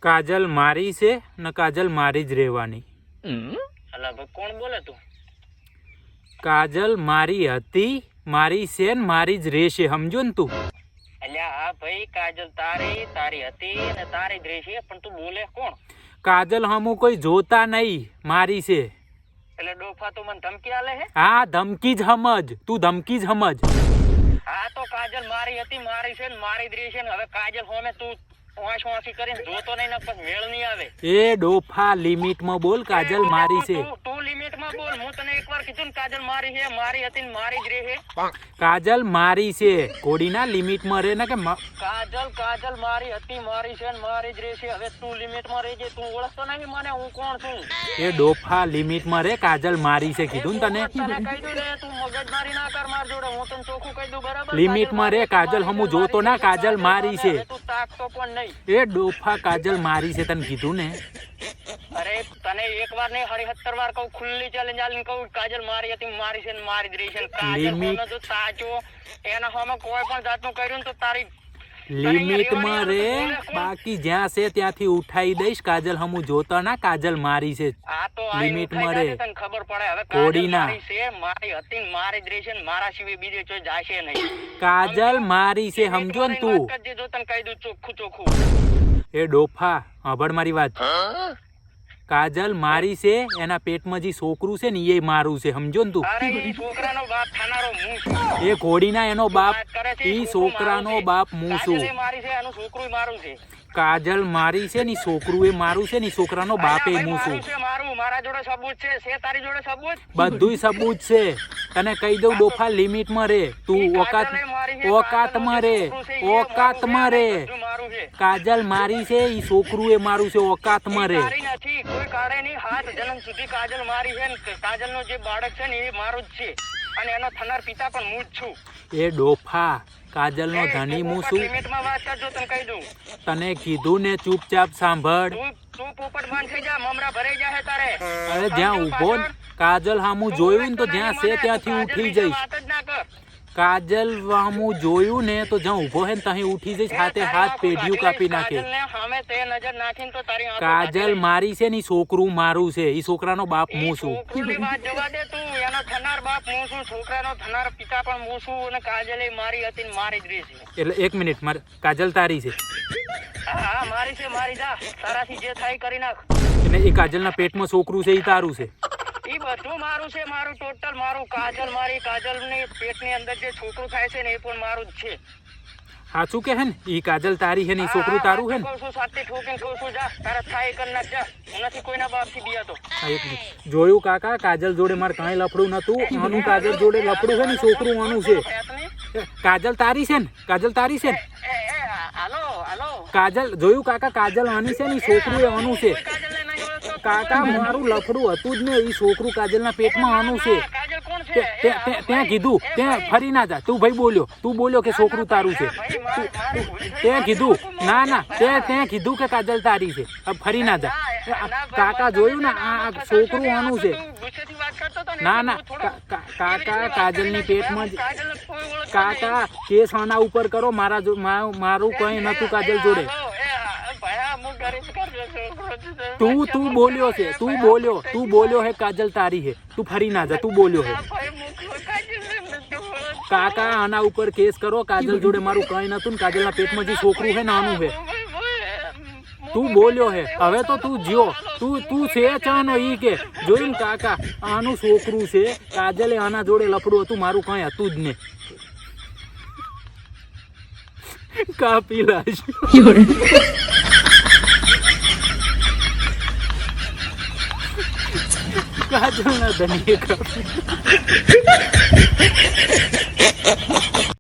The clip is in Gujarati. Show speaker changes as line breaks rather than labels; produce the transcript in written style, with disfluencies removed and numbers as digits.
કાજલ મારી છે ને કાજલ મારી જ રહેવાની.
અલા ભાઈ કોણ બોલે તું?
કાજલ મારી હતી, મારી છે ને મારી જ રહેશે, સમજો ને તું?
અલ્યા હા ભાઈ, કાજલ તારી તારી હતી અને તારી જ રહેશે, પણ તું બોલે કોણ?
કાજલ હમું કોઈ જોતા નહીં, મારી છે.
એટલે ડોફા તું મને ધમકી આલે હે?
હા ધમકી જ સમજ, તું ધમકી જ સમજ.
હા તો કાજલ મારી હતી, મારી છે ને મારી જ રહેશે ને હવે કાજલ હોમે તું વાંસ વાંસી કરીને જોતો નહીં ને પછી મેળ નહીં આવે.
એ ડોફા લિમિટમાં બોલ, કાજલ મારી છે.
તું લિમિટમાં બોલ. હું તને એકવાર કીધું ને કાજલ મારી છે, મારી હતી ને મારી જ રહે.
કાજલ મારી છે, કોડીના લિમિટમાં રહે ને કે
કાજલ મારી હતી, મારી છે ને મારી જ રહેશે. હવે તું લિમિટમાં રહેજે. તું ઓળખતો નહીં મને હું કોણ છું?
એ ડોફા લિમિટમાં રે, કાજલ મારી છે કીધું ને તને.
તને કહી દઉં ને, તું મગજમારી ના કર માર જોડે. હું તને ચોખ્ખું કહી દઉં, બરાબર?
લિમિટમાં રે, કાજલ હમું જોતો ના, કાજલ મારી છે.
તું તાકતો પણ નહીં.
એ ડોફા કાજલ મારી છે, તને કીધું ને.
અરે તને એક વાર નહીં 77 વાર કહું, ખુલ્લી ચેલેન્જ આલીને કહું કાજલ મારી હતી, મારી છે ને મારી જ રહી છે. કાજલ હોનો જો સાચો એના હોમાં કોઈ પણ જાતનું કર્યું ને તો તારી
લિમિટમાં રે, બાકી જ્યાં છે ત્યાંથી ઉઠાઈ દઈશ. કાજલ હમું જોતા ના, કાજલ મારી છે.
આ તો
લિમિટમાં રે,
તને ખબર પડે. હવે
કોડીના
મારી છે, મારી હતી, મારી જ રહી છે ને મારા સિવાય બીજે કોઈ જાશે નહીં.
કાજલ મારી છે, સમજો ને તું?
જો તને કહી દઉં ચોખ્ખું ચોખ્ખું.
એ ડોફા સાંભળ મારી વાત. કાજલ મારી છે, એના પેટમાં જે છોકરું છે ને એ મારું છે, સમજો ને તું?
અરે ઈ છોકરાનો બાપ થાનારો હું.
એ ઘોડીના એનો બાપ, ઈ છોકરાનો બાપ હું છું.
કાજલ મારી છે, એનું છોકરું મારું છે.
કાજલ મારી છે ને છોકરું એ મારું છે ને છોકરાનો બાપે હું છું.
મારું મારા જોડે સબૂત છે તારી જોડે સબૂત?
બધુંય સબૂત છે. તને કહી દઉં ડોફા, લિમિટમાં રે તું. ઓકાતમાં રે, ઓકાતમાં રે. કાજલ મારી છે, ઈ છોકરું એ મારું છે, ઓકાતમાં રે.
નથી કોઈ કાળે નહીં. હાથ જન્મ સુધી કાજલ મારી છે ને કાજલ નો જે બાળક છે ને એ મારું જ છે અને એનો થનાર પિતા પણ હું જ છું.
એ ડોફા કાજલ નો ધણી હું છું.
લિમિટમાં વાત કરજો, તને કહી દઉં.
તને કીધું ને, ચૂપચાપ સાંભળ.
તું પોપટ બંધ થઈ જા, મમરા ભરાઈ જાય તારે.
અરે જ્યાં ઉભો કાજલ હામું જોયું ને તો જ્યાં છે ત્યાંથી ઉઠી જઈશ.
વાત જ ના કર.
કાજલ હામું જોયું ને તો જ્યાં ઉભો હે ને ત્યાં ઉઠી જઈશ. હાથે હાથ પેઢીઓ કાપી નાખે. કાજલ મારી છે ને છોકરું મારું છે, ઈ છોકરાનો બાપ હું છું. એટલે એક મિનિટ, મારે કાજલ તારી છે.
હા મારી છે, મારી જા. તારાથી જે થાય કરી નાખ.
એટલે એ કાજલના પેટમાં છોકરું છે, ઈ તારું છે?
ઈ બધું મારું છે, મારું ટોટલ મારું. કાજલ મારી, કાજલની પેટની અંદર જે છોકરું થાય છે ને એ પણ મારું જ છે.
સાચું કે હે ને? ઈ કાજલ તારી હે ને ઈ છોકરું તારું હે ને?
કહું છું સાચી ઠોકીને કહું છું, જા તારા થાય કરી નાખ જા. હું નથી કોઈના બાપથી બિયાતો.
જોયું કાકા, કાજલ જોડે મારે કાંઈ લફડું નતું. આનું કાજલ જોડે લફડું છે ને, છોકરું આનું છે. કાજલ તારી છે ને? કાજલ તારી છે ને? કાજલ જોયું કાકા, કાજલ આની છે ને, છોકરું એ આનું છે. કાકા મારું લફડું હતું જ ને, ઈ છોકરું કાજલના પેટમાં આનું છે. ત્યાં કીધું, ત્યાં ફરી ના જા. તું ભાઈ બોલ્યો, તું બોલ્યો કે છોકરું તારું છે. ત્યાં કીધું ના ના, ત્યાં કીધું કે કાજલ તારી છે. ફરી ના જા. કાકા જોયું ને, આ છોકરું આનું છે. ના ના કાકા, કાજલની પેટમાં જ. કાકા કેસ આના ઉપર કરો. મારું કઈ નતું કાજલ જોડે. તું બોલ્યો છે, તું બોલ્યો હે કાજલ તારી હે. તું ફરી ના જા, તું બોલ્યો હે. કાકા આના ઉપર કેસ કરો. કાજલ જોડે મારું કઈ નતું. કાજલના પેટમાં જે છોકરું હે ને આનું હે. તું બોલ્યો હે. હવે તો તું જ્યો. તું છે ચાનો ઈ કે જોયું કાકા, આનું છોકરું છે. કાજલે આના જોડે લફડું હતું, મારું કઈ હતું જ ને. કાપી લાશ. કાજલના ધણીએ કાપી.